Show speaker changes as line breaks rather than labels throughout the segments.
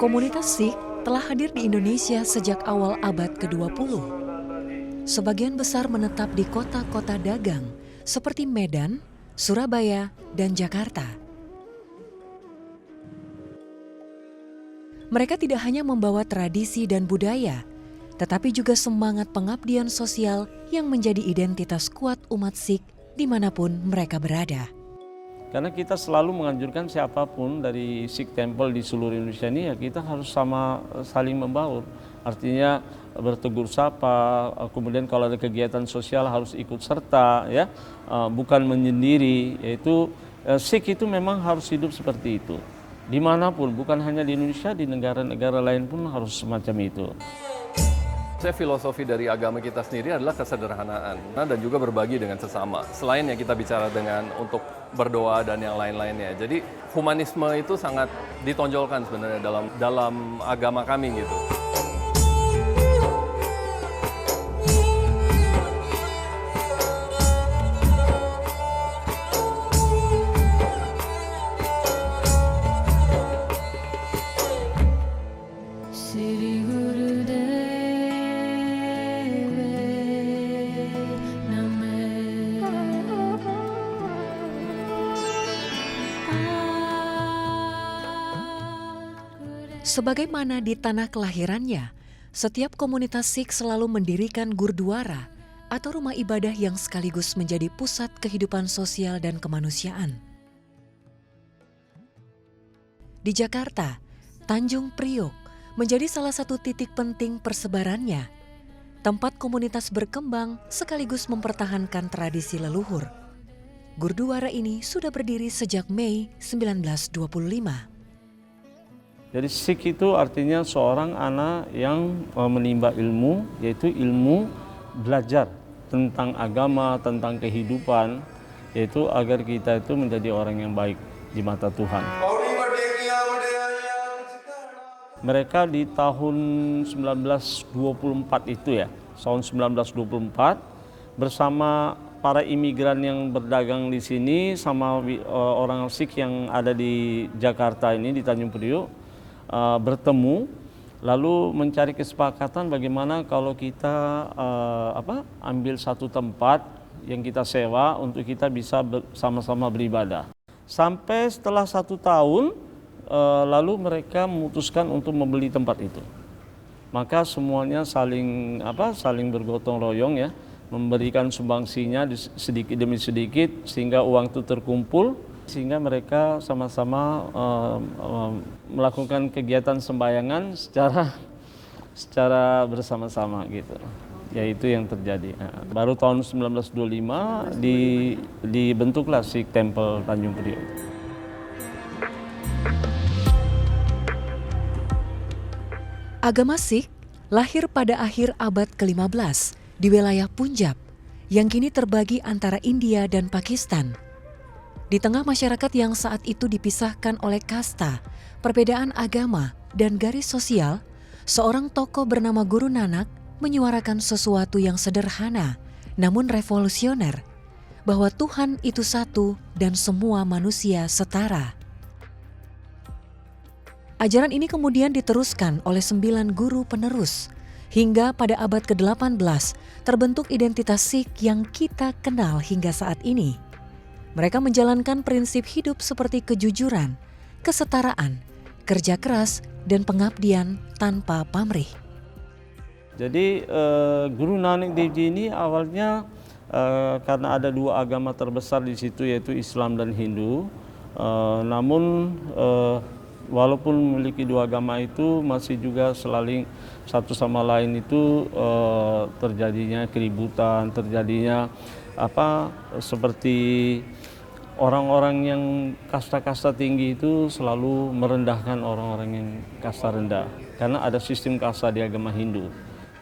Komunitas Sikh telah hadir di Indonesia sejak awal abad ke-20. Sebagian besar menetap di kota-kota dagang seperti Medan, Surabaya, dan Jakarta. Mereka tidak hanya membawa tradisi dan budaya, tetapi juga semangat pengabdian sosial yang menjadi identitas kuat umat Sikh dimanapun mereka berada.
Karena kita selalu menganjurkan siapapun dari Sikh Temple di seluruh Indonesia ini ya kita harus saling membaur. Artinya bertegur sapa, kemudian kalau ada kegiatan sosial harus ikut serta, ya, bukan menyendiri. Yaitu Sikh itu memang harus hidup seperti itu. Dimanapun, bukan hanya di Indonesia, di negara-negara lain pun harus semacam itu.
Filosofi dari agama kita sendiri adalah kesederhanaan dan juga berbagi dengan sesama. Selain yang kita bicara dengan untuk berdoa dan yang lain-lainnya. Jadi humanisme itu sangat ditonjolkan sebenarnya dalam agama kami gitu.
Sebagaimana di tanah kelahirannya, setiap komunitas Sikh selalu mendirikan gurdwara atau rumah ibadah yang sekaligus menjadi pusat kehidupan sosial dan kemanusiaan. Di Jakarta, Tanjung Priok menjadi salah satu titik penting persebarannya, tempat komunitas berkembang sekaligus mempertahankan tradisi leluhur. Gurdwara ini sudah berdiri sejak Mei 1925.
Jadi Sikh itu artinya seorang anak yang menimba ilmu, yaitu ilmu belajar tentang agama, tentang kehidupan, yaitu agar kita itu menjadi orang yang baik di mata Tuhan. Mereka di tahun 1924 itu ya, tahun 1924 bersama para imigran yang berdagang di sini sama orang Sikh yang ada di Jakarta ini di Tanjung Priok bertemu lalu mencari kesepakatan bagaimana kalau kita ambil satu tempat yang kita sewa untuk kita bisa sama-sama beribadah. Sampai setelah 1 tahun lalu mereka memutuskan untuk membeli tempat itu. Maka semuanya saling bergotong royong ya, memberikan sumbangsinya sedikit demi sedikit sehingga uang itu terkumpul, sehingga mereka sama-sama melakukan kegiatan sembayangan secara bersama-sama gitu. Ya itu yang terjadi. Baru tahun 1925 dibentuklah Sikh Temple Tanjung Priok.
Agama Sikh lahir pada akhir abad ke-15 di wilayah Punjab yang kini terbagi antara India dan Pakistan. Di tengah masyarakat yang saat itu dipisahkan oleh kasta, perbedaan agama, dan garis sosial, seorang tokoh bernama Guru Nanak menyuarakan sesuatu yang sederhana namun revolusioner, bahwa Tuhan itu satu dan semua manusia setara. Ajaran ini kemudian diteruskan oleh 9 guru penerus, hingga pada abad ke-18 terbentuk identitas Sikh yang kita kenal hingga saat ini. Mereka menjalankan prinsip hidup seperti kejujuran, kesetaraan, kerja keras, dan pengabdian tanpa pamrih.
Jadi Guru Nanak Dev Ji ini awalnya karena ada 2 agama terbesar di situ yaitu Islam dan Hindu. Namun walaupun memiliki 2 agama itu masih juga selalu satu sama lain itu terjadinya keributan, terjadinya seperti orang-orang yang kasta-kasta tinggi itu selalu merendahkan orang-orang yang kasta rendah karena ada sistem kasta di agama Hindu.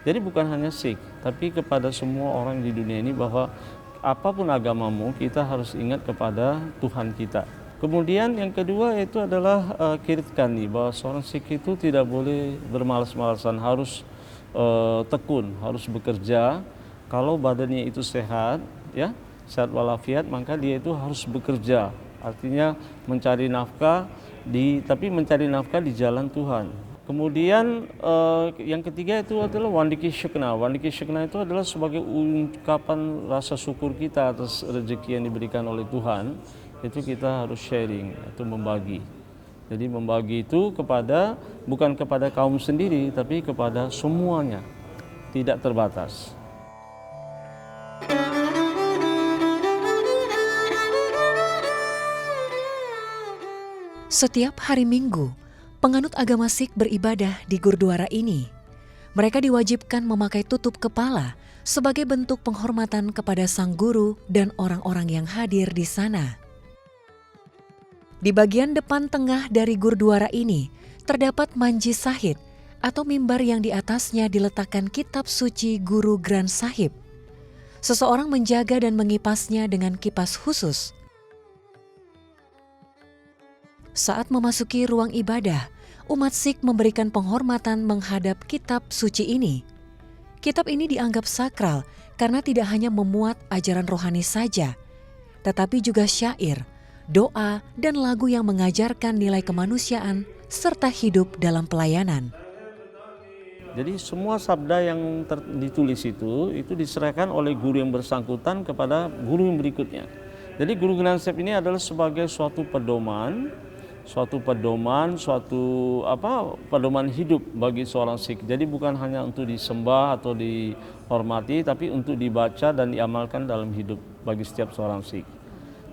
Jadi bukan hanya Sikh, tapi kepada semua orang di dunia ini bahwa apapun agamamu kita harus ingat kepada Tuhan kita. Kemudian yang kedua itu adalah Kirtkani, bahwa seorang Sikh itu tidak boleh bermalas-malasan, harus tekun, harus bekerja. Kalau badannya itu sehat, ya, sehat walafiat, maka dia itu harus bekerja. Artinya mencari nafkah tapi mencari nafkah di jalan Tuhan. Kemudian yang ketiga itu adalah Wandiki Syekna. Wandiki Syekna itu adalah sebagai ungkapan rasa syukur kita atas rezeki yang diberikan oleh Tuhan. Itu kita harus sharing, itu membagi. Jadi membagi itu bukan kepada kaum sendiri, tapi kepada semuanya, tidak terbatas.
Setiap hari Minggu, penganut agama Sikh beribadah di Gurdwara ini. Mereka diwajibkan memakai tutup kepala sebagai bentuk penghormatan kepada sang guru dan orang-orang yang hadir di sana. Di bagian depan tengah dari Gurdwara ini terdapat Manji Sahib atau mimbar yang di atasnya diletakkan kitab suci Guru Granth Sahib. Seseorang menjaga dan mengipasnya dengan kipas khusus. Saat memasuki ruang ibadah, umat Sikh memberikan penghormatan menghadap kitab suci ini. Kitab ini dianggap sakral karena tidak hanya memuat ajaran rohani saja, tetapi juga syair, doa, dan lagu yang mengajarkan nilai kemanusiaan serta hidup dalam pelayanan.
Jadi semua sabda yang ditulis itu diserahkan oleh guru yang bersangkutan kepada guru yang berikutnya. Jadi Guru Granth Sahib ini adalah sebagai suatu pedoman hidup bagi seorang Sikh. Jadi bukan hanya untuk disembah atau dihormati, tapi untuk dibaca dan diamalkan dalam hidup bagi setiap seorang Sikh.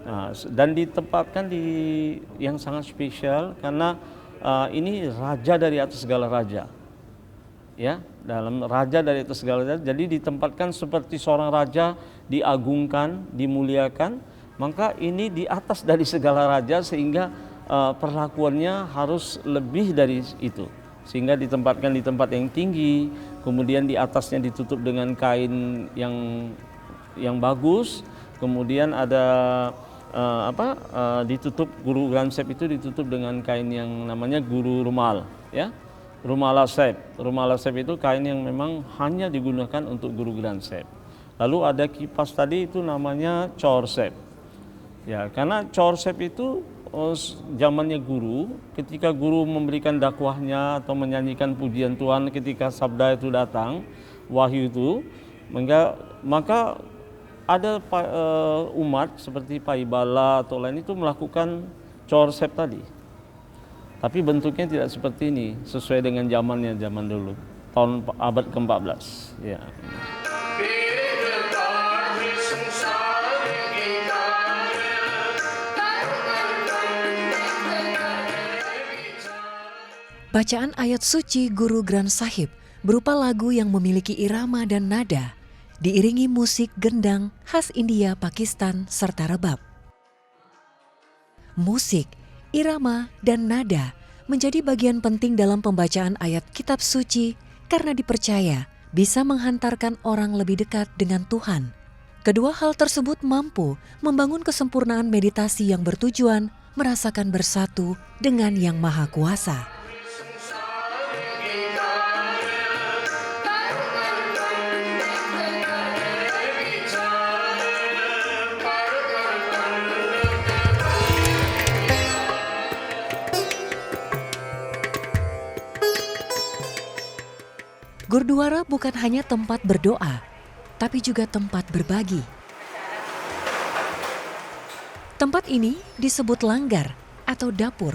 Nah, dan ditempatkan di yang sangat spesial karena ini raja dari atas segala raja. Ya, dalam raja dari atas segala raja. Jadi ditempatkan seperti seorang raja, diagungkan, dimuliakan. Maka ini di atas dari segala raja sehingga perlakuannya harus lebih dari itu, sehingga ditempatkan di tempat yang tinggi, kemudian di atasnya ditutup dengan kain yang bagus, kemudian ada ditutup Guru Granth Sahib itu ditutup dengan kain yang namanya Guru Rumal, ya, Rumala Sahib. Rumala Sahib itu kain yang memang hanya digunakan untuk Guru Granth Sahib. Lalu ada kipas tadi itu namanya Chaur Sahib. Ya, karena Chaur Sahib itu zamannya guru, ketika guru memberikan dakwahnya atau menyanyikan pujian Tuhan ketika sabda itu datang, wahyu itu, maka ada umat seperti Paibala atau lain itu melakukan Chaur Sahib tadi. Tapi bentuknya tidak seperti ini, sesuai dengan zaman dulu, tahun abad ke-14. Ya.
Bacaan ayat suci Guru Granth Sahib berupa lagu yang memiliki irama dan nada, diiringi musik gendang khas India, Pakistan, serta rebab. Musik, irama, dan nada menjadi bagian penting dalam pembacaan ayat kitab suci karena dipercaya bisa menghantarkan orang lebih dekat dengan Tuhan. Kedua hal tersebut mampu membangun kesempurnaan meditasi yang bertujuan merasakan bersatu dengan Yang Maha Kuasa. Gurdwara bukan hanya tempat berdoa, tapi juga tempat berbagi. Tempat ini disebut langgar atau dapur.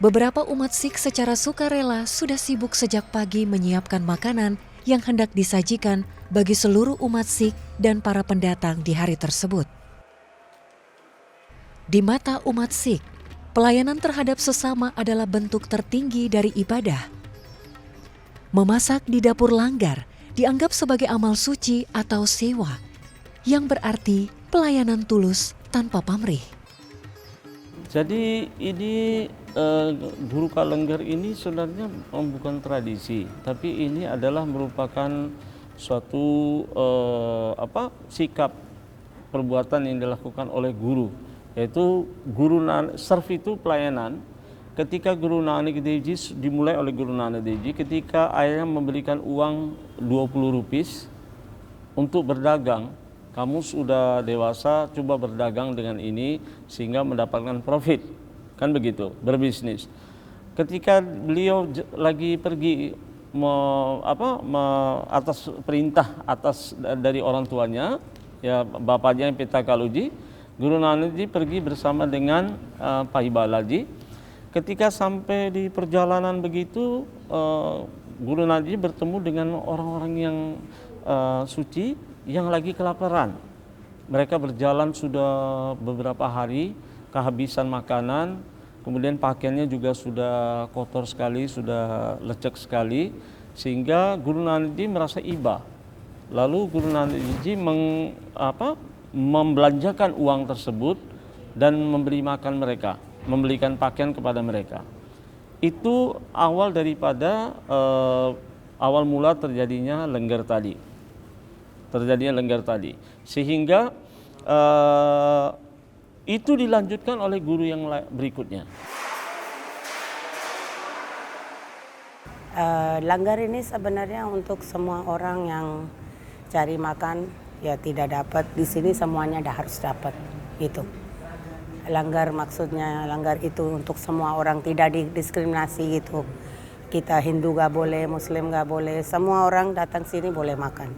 Beberapa umat Sikh secara sukarela sudah sibuk sejak pagi menyiapkan makanan yang hendak disajikan bagi seluruh umat Sikh dan para pendatang di hari tersebut. Di mata umat Sikh, pelayanan terhadap sesama adalah bentuk tertinggi dari ibadah. Memasak di dapur langgar dianggap sebagai amal suci atau sewa, yang berarti pelayanan tulus tanpa pamrih.
Jadi ini Guru Kalengger ini sebenarnya bukan tradisi, tapi ini adalah merupakan suatu sikap perbuatan yang dilakukan oleh guru, yaitu serve itu pelayanan. Ketika Guru Nanak Dev Ji dimulai oleh Guru Nanak Dev Ji, ketika ayahnya memberikan uang 20 rupiah untuk berdagang, kamu sudah dewasa, coba berdagang dengan ini sehingga mendapatkan profit, kan begitu, berbisnis. ketika beliau lagi pergi atas perintah dari orang tuanya, ya bapaknya Petakaluji, Guru Nanak Ji pergi bersama dengan Pahibalaji. Ketika sampai di perjalanan begitu, Guru Nanak Ji bertemu dengan orang-orang yang suci yang lagi kelaparan. Mereka berjalan sudah beberapa hari, kehabisan makanan, kemudian pakaiannya juga sudah kotor sekali, sudah lecek sekali, sehingga Guru Nanak Ji merasa iba. Lalu Guru Nanak Ji membelanjakan uang tersebut dan memberi makan mereka, membelikan pakaian kepada mereka. Itu awal daripada awal mula terjadinya lengger tadi. Sehingga itu dilanjutkan oleh guru yang berikutnya.
Langgar ini sebenarnya untuk semua orang yang cari makan ya tidak dapat, di sini semuanya harus dapat gitu. Langgar maksudnya, langgar itu untuk semua orang, tidak didiskriminasi gitu. Kita Hindu gak boleh, Muslim gak boleh, semua orang datang sini boleh makan.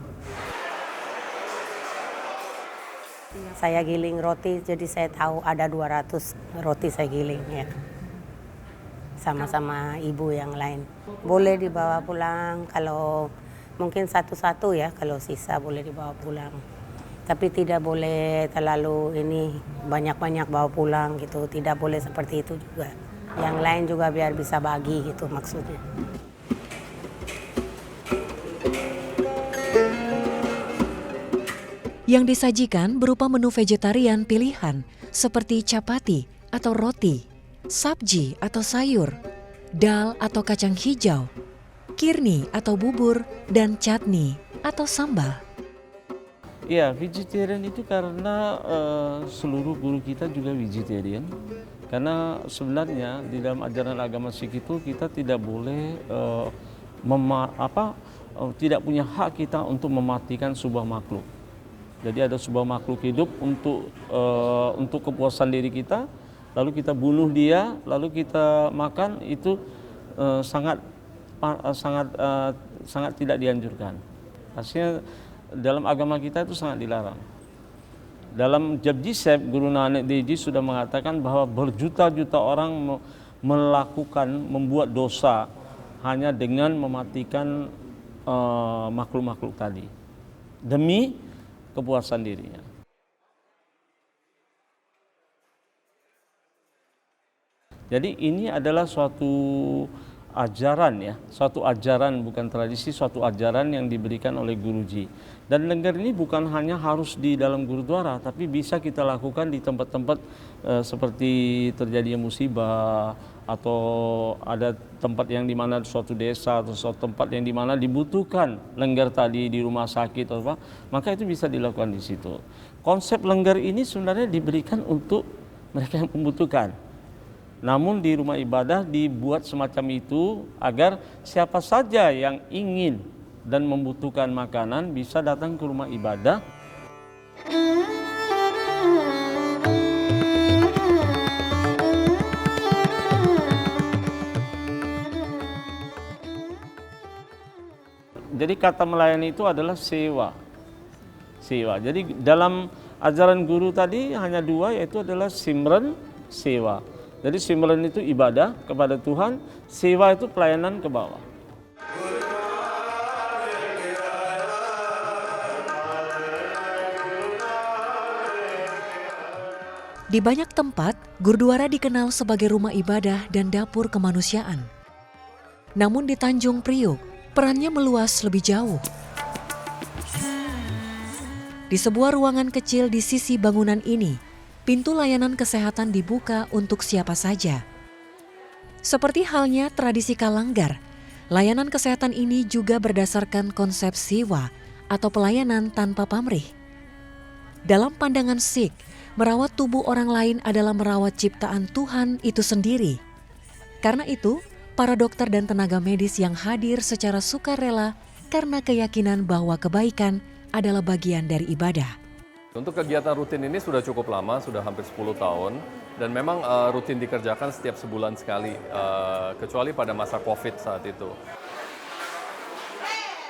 Saya giling roti, jadi saya tahu ada 200 roti saya giling ya. Sama-sama ibu yang lain. Boleh dibawa pulang, kalau mungkin satu-satu ya, kalau sisa boleh dibawa pulang. Tapi tidak boleh terlalu ini banyak-banyak bawa pulang gitu, tidak boleh seperti itu juga. Yang lain juga biar bisa bagi gitu maksudnya.
Yang disajikan berupa menu vegetarian pilihan seperti chapati atau roti, sabji atau sayur, dal atau kacang hijau, kirni atau bubur, dan chutney atau sambal.
Ya, vegetarian itu karena seluruh guru kita juga vegetarian. Karena sebenarnya di dalam ajaran agama Sikh itu kita tidak boleh tidak punya hak kita untuk mematikan sebuah makhluk. Jadi ada sebuah makhluk hidup untuk kepuasan diri kita, lalu kita bunuh dia, lalu kita makan, itu sangat tidak dianjurkan. Artinya dalam agama kita itu sangat dilarang. Dalam Japji Sahib, Guru Nanak Dev Ji sudah mengatakan bahwa berjuta-juta orang membuat dosa hanya dengan mematikan makhluk-makhluk tadi demi kepuasan dirinya. Jadi ini adalah suatu ajaran ya, suatu ajaran bukan tradisi, suatu ajaran yang diberikan oleh Guruji. Dan lengger ini bukan hanya harus di dalam Gurudwara, tapi bisa kita lakukan di tempat-tempat seperti terjadinya musibah, atau ada tempat yang dimana suatu desa atau suatu tempat yang dimana dibutuhkan lengger tadi di rumah sakit atau apa, maka itu bisa dilakukan di situ. Konsep lengger ini sebenarnya diberikan untuk mereka yang membutuhkan. Namun di rumah ibadah dibuat semacam itu agar siapa saja yang ingin dan membutuhkan makanan bisa datang ke rumah ibadah. Jadi kata melayani itu adalah sewa. Sewa. Jadi dalam ajaran guru tadi hanya dua, yaitu adalah simran, sewa. Jadi simran itu ibadah kepada Tuhan, sewa itu pelayanan ke bawah.
Di banyak tempat, Gurdwara dikenal sebagai rumah ibadah dan dapur kemanusiaan. Namun di Tanjung Priok, perannya meluas lebih jauh. Di sebuah ruangan kecil di sisi bangunan ini, pintu layanan kesehatan dibuka untuk siapa saja. Seperti halnya tradisi Kalanggar, layanan kesehatan ini juga berdasarkan konsep sewa atau pelayanan tanpa pamrih. Dalam pandangan Sikh, merawat tubuh orang lain adalah merawat ciptaan Tuhan itu sendiri. Karena itu, para dokter dan tenaga medis yang hadir secara sukarela karena keyakinan bahwa kebaikan adalah bagian dari ibadah.
Untuk kegiatan rutin ini sudah cukup lama, sudah hampir 10 tahun, dan memang rutin dikerjakan setiap sebulan sekali, kecuali pada masa COVID saat itu.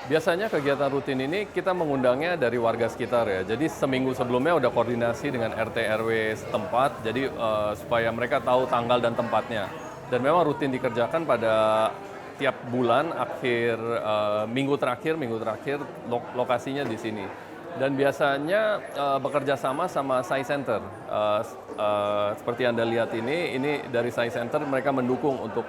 Biasanya kegiatan rutin ini kita mengundangnya dari warga sekitar ya, jadi seminggu sebelumnya udah koordinasi dengan RT RW setempat, jadi supaya mereka tahu tanggal dan tempatnya. Dan memang rutin dikerjakan pada tiap bulan, akhir minggu terakhir lokasinya di sini. Dan biasanya bekerja sama SAI Center. Seperti Anda lihat ini dari SAI Center mereka mendukung untuk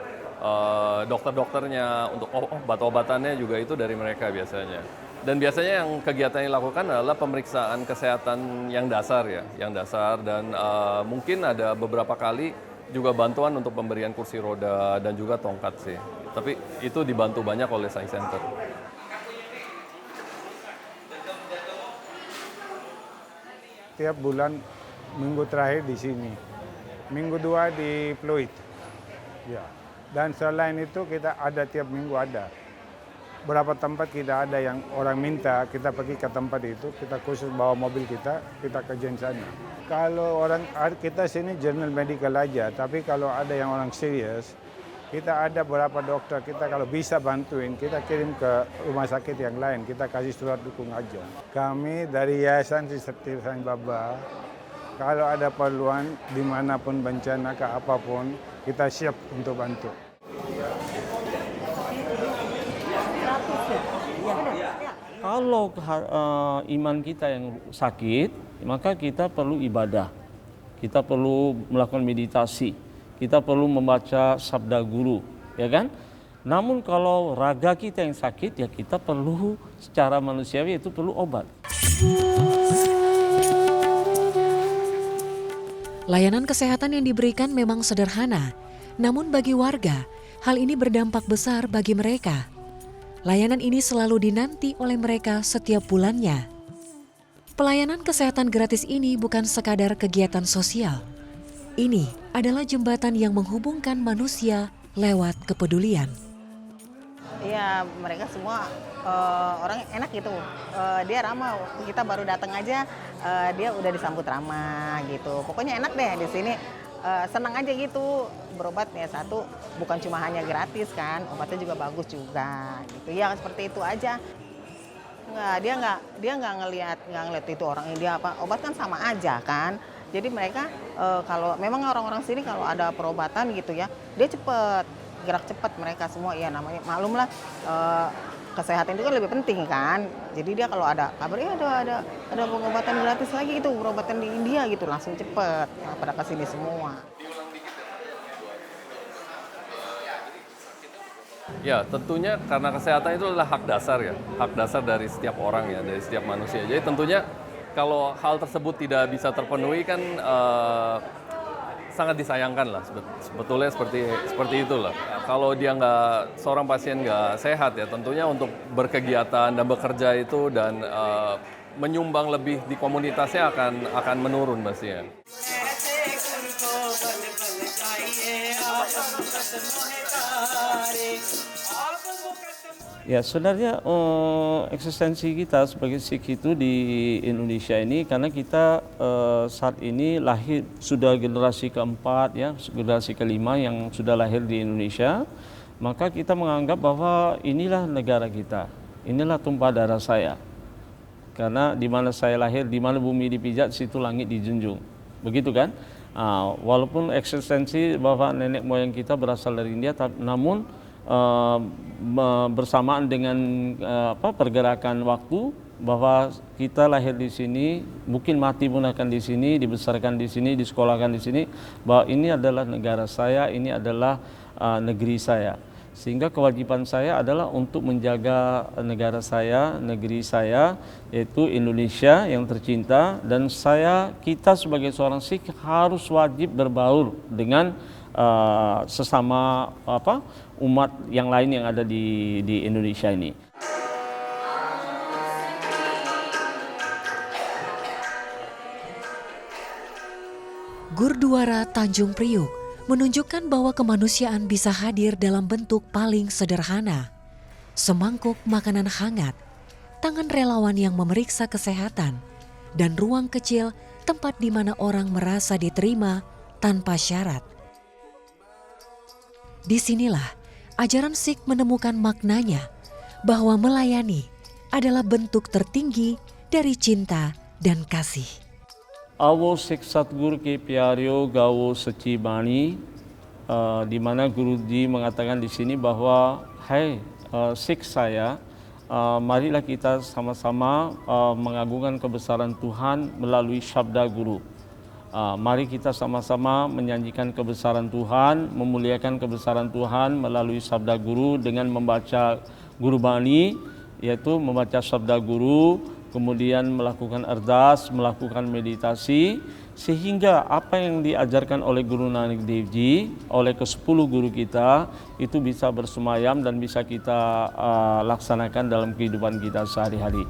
dokter-dokternya, untuk obat-obatannya juga itu dari mereka biasanya. Dan biasanya yang kegiatan yang dilakukan adalah pemeriksaan kesehatan yang dasar ya, dan mungkin ada beberapa kali juga bantuan untuk pemberian kursi roda dan juga tongkat sih. Tapi itu dibantu banyak oleh SAI Center.
Tiap bulan minggu terakhir di sini, minggu 2 di Pluit, ya. Dan selain itu kita ada tiap minggu ada. Berapa tempat kita ada yang orang minta kita pergi ke tempat itu, kita khusus bawa mobil kita kerjain sana. Kalau orang kita sini general medical aja, tapi kalau ada yang orang serius, kita ada beberapa dokter, kita kalau bisa bantuin, kita kirim ke rumah sakit yang lain, kita kasih surat dukung aja. Kami dari Yayasan Siti Sang Baba, kalau ada perluan dimanapun bencana ke apapun, kita siap untuk bantu.
Kalau iman kita yang sakit, maka kita perlu ibadah, kita perlu melakukan meditasi, kita perlu membaca sabda guru, ya kan? Namun kalau raga kita yang sakit, ya kita perlu secara manusiawi itu perlu obat.
Layanan kesehatan yang diberikan memang sederhana, namun bagi warga, hal ini berdampak besar bagi mereka. Layanan ini selalu dinanti oleh mereka setiap bulannya. Pelayanan kesehatan gratis ini bukan sekadar kegiatan sosial. Ini adalah jembatan yang menghubungkan manusia lewat kepedulian.
Iya, mereka semua orang enak gitu. Dia ramah. Kita baru datang aja, dia udah disambut ramah gitu. Pokoknya enak deh di sini. Senang aja gitu berobatnya. Satu, bukan cuma hanya gratis kan, obatnya juga bagus juga. Gitu ya, seperti itu aja. Dia nggak ngelihat itu orang ini dia apa. Obat kan sama aja kan. Jadi mereka kalau memang orang-orang sini kalau ada perobatan gitu ya, dia gerak cepat mereka semua. Ya namanya maklum lah, kesehatan itu kan lebih penting kan. Jadi dia kalau ada kabar ada pengobatan gratis lagi gitu, perobatan di India gitu, langsung cepet pada kesini semua.
Ya, tentunya karena kesehatan itu adalah hak dasar ya, hak dasar dari setiap orang ya, dari setiap manusia. Jadi tentunya kalau hal tersebut tidak bisa terpenuhi kan sangat disayangkan lah, sebetulnya seperti itulah. Kalau dia seorang pasien nggak sehat ya, tentunya untuk berkegiatan dan bekerja itu dan menyumbang lebih di komunitasnya akan menurun pastinya.
Ya sebenarnya eksistensi kita sebagai Sikh itu di Indonesia ini karena kita saat ini lahir sudah generasi keempat ya, generasi kelima yang sudah lahir di Indonesia, maka kita menganggap bahwa inilah negara kita, inilah tumpah darah saya. Karena di mana saya lahir, di mana bumi dipijak, situ langit dijunjung. Begitu kan? Walaupun eksistensi bahwa nenek moyang kita berasal dari India, namun bersamaan dengan pergerakan waktu bahwa kita lahir di sini, mungkin mati pun akan di sini, dibesarkan di sini, disekolahkan di sini, bahwa ini adalah negara saya, ini adalah negeri saya. Sehingga kewajiban saya adalah untuk menjaga negara saya, negeri saya, yaitu Indonesia yang tercinta, dan kita sebagai seorang Sikh harus wajib berbaur dengan sesama umat yang lain yang ada di Indonesia ini.
Gurdwara Tanjung Priuk menunjukkan bahwa kemanusiaan bisa hadir dalam bentuk paling sederhana. Semangkuk makanan hangat, tangan relawan yang memeriksa kesehatan, dan ruang kecil tempat di mana orang merasa diterima tanpa syarat. Disinilah ajaran Sikh menemukan maknanya bahwa melayani adalah bentuk tertinggi dari cinta dan kasih.
Awo Sikh Satguru ke Pyaryo Gawo Seci Bani, di mana Guruji mengatakan di sini bahwa, hai Sikh saya, marilah kita sama-sama mengagungkan kebesaran Tuhan melalui Sabda Guru. Mari kita sama-sama menyanyikan kebesaran Tuhan, memuliakan kebesaran Tuhan melalui Sabda Guru dengan membaca Guru Bani, yaitu membaca Sabda Guru, kemudian melakukan ardas, melakukan meditasi, sehingga apa yang diajarkan oleh Guru Nanak Dev Ji, oleh ke-10 guru kita, itu bisa bersemayam dan bisa kita laksanakan dalam kehidupan kita sehari-hari.